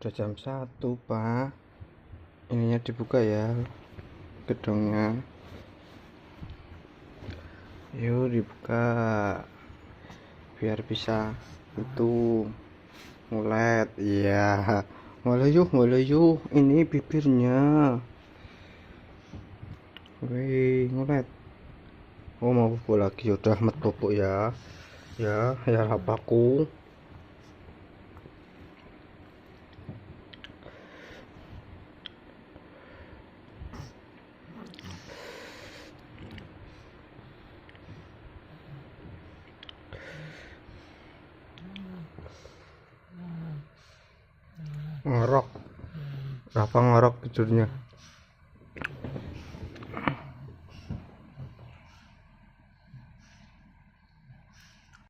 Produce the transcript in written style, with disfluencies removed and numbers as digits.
Udah jam 1, Pak. Ininya dibuka ya, gedungnya. Yuk dibuka biar bisa itu ngulet. Iya, mulai yuk, ini bibirnya. Wih, ngulet. Oh, mau bobo lagi. Udah met bobo ya. Ya apaku. Ngorok. Apa ngorok tidurnya?